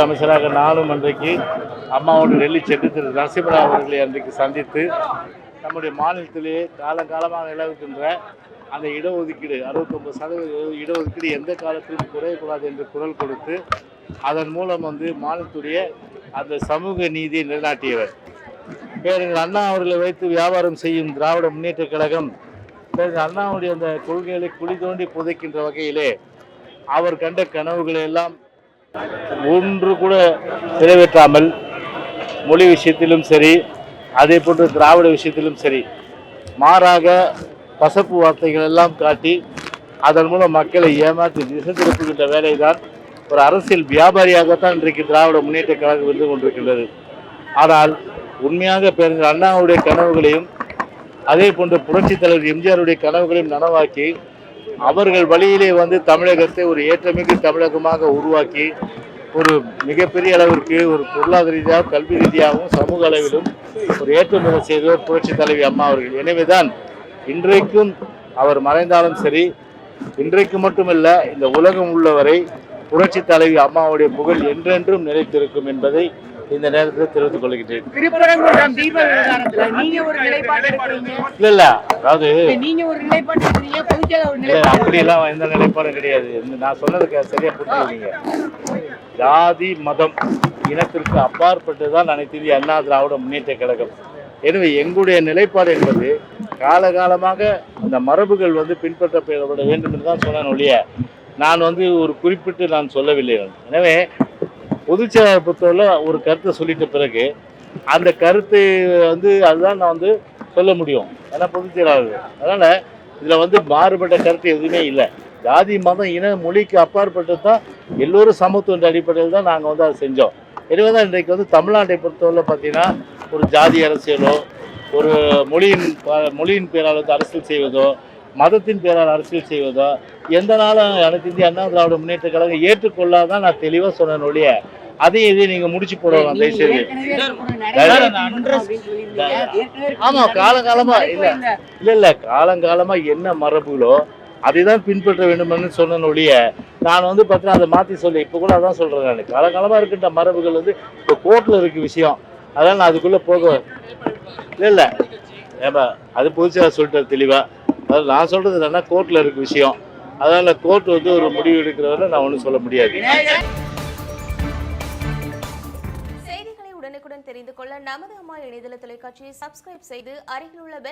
அமைச்சராக நானும் அன்றைக்கு அம்மாவோடு டெல்லி சென்று திரு நரசிம்மராவ் அவர்களை அன்றைக்கு சந்தித்து நம்முடைய மாநிலத்திலேயே காலங்காலமாக நிலவுகின்ற அந்த இடஒதுக்கீடு 69% இடஒதுக்கீடு எந்த காலத்திலும் குறையக்கூடாது என்று குரல் கொடுத்து அதன் மூலம் மாநிலத்துடைய அந்த சமூக நீதியை நிலைநாட்டியவர். பேரறிஞர் அண்ணா அவர்களை வைத்து வியாபாரம் செய்யும் திராவிட முன்னேற்ற கழகம் பேரறிஞர் அண்ணாவுடைய அந்த கொள்கைகளை குழி தோண்டி புதைக்கின்ற வகையிலே அவர் கண்ட கனவுகளை எல்லாம் ஒன்று கூட நிறைவேற்றாமல் மொழி விஷயத்திலும் சரி, அதே போன்று திராவிட விஷயத்திலும் சரி, மாறாக பசப்பு வார்த்தைகள் எல்லாம் காட்டி அதன் மூலம் மக்களை ஏமாற்றி திசை திருப்புகின்ற வேலை தான் ஒரு அரசியல் வியாபாரியாகத்தான் இன்றைக்கு திராவிட முன்னேற்ற கழகம் இருந்து கொண்டிருக்கின்றது. ஆனால் உண்மையாக பேரறிஞர் அண்ணாவுடைய கனவுகளையும் அதே போன்று புரட்சித் தலைவர் எம்ஜிஆருடைய கனவுகளையும் நனவாக்கி அவர்கள் வழியிலே தமிழகத்தை ஒரு ஏற்றமிகு தமிழகமாக உருவாக்கி ஒரு மிகப்பெரிய அளவிற்கு ஒரு பொருளாதார ரீதியாக கல்வி ரீதியாகவும் சமூக அளவிலும் ஒரு ஏற்றமிகு செய்தவர் புரட்சி தலைவி அம்மா அவர்கள். எனவேதான் இன்றைக்கும் அவர் மறைந்தாலும் சரி, இன்றைக்கு மட்டுமல்ல இந்த உலகம் உள்ளவரை புரட்சி தலைவி அம்மாவுடைய புகழ் என்றென்றும் நிலைத்திருக்கும் என்பதை இந்த நேரத்தில் தெரிவித்துக் கொள்கிறேன். இல்ல அதாவது அப்படியெல்லாம் எந்த நிலைப்பாடும் கிடையாது. நான் சொன்னதுக்கு சரியா புரிஞ்சுக்கிறீங்க. ஜாதி மதம் இனத்திற்கு அப்பாற்பட்டுதான் அனைத்து இந்திய அண்ணா திராவிட முன்னேற்ற கழகம். எனவே எங்களுடைய நிலைப்பாடு என்பது காலகாலமாக இந்த மரபுகள் பின்பற்றப்பட வேண்டும் என்று தான் சொன்னேன் ஒழிய நான் ஒரு குறிப்பிட்டு நான் சொல்லவில்லை. எனவே பொதுச்செயலாளர் பொறுத்தவரை ஒரு கருத்தை சொல்லிட்ட பிறகு அந்த கருத்து அதுதான் நான் சொல்ல முடியும். ஏன்னா பொதுச்செயலாளர் அதனால இதுல மாறுபட்ட கருத்து எதுவுமே இல்லை. ஜாதி மதம் இன மொழிக்கு அப்பாற்பட்டு தான் எல்லோரும் சமத்துவ அடிப்படையில் தான் நாங்கள் அதை செஞ்சோம். எனவே தான் இன்றைக்கு தமிழ்நாட்டை பொறுத்தவரை பார்த்தீங்கன்னா ஒரு ஜாதி அரசியலோ ஒரு மொழியின் பேரால் அரசியல் செய்வதோ மதத்தின் பேரால் அரசியல் செய்வதோ எந்த நாளும் அனைத்து இந்திய அண்ணா திராவிட முன்னேற்ற கழகம் ஏற்றுக்கொள்ளாதான் நான் தெளிவாக சொன்னேன் ஒழிய அதையும் இதையும் நீங்க முடிச்சு போடலாம் தயவுசெய்து. ஆமா காலங்காலமா இல்ல காலங்காலமா என்ன மரபுகளோ அதை தான் பின்பற்ற வேண்டும்னு சொன்ன ஒழிய நான் பார்த்தீங்கன்னா அதை மாற்றி சொல்லி இப்போ கூட அதான் சொல்றேன். நான் காலங்காலமா இருக்கின்ற மரபுகள் இப்போ கோர்ட்ல இருக்கு விஷயம். அதனால நான் அதுக்குள்ள போக இல்ல ஏப்பா அது புதுசாக சொல்லிட்டு தெளிவா. அதாவது நான் சொல்றது என்னன்னா கோர்ட்ல இருக்கு விஷயம். அதனால கோர்ட் ஒரு முடிவு எடுக்கிறவரை நான் ஒன்றும் சொல்ல முடியாது. செய்திகளை உடனுக்குடன் தெரிந்து கொள்ள நமது அம்மா இணையதள தொலைக்காட்சியை சப்ஸ்கிரைப் செய்து அருகில் உள்ள பெல்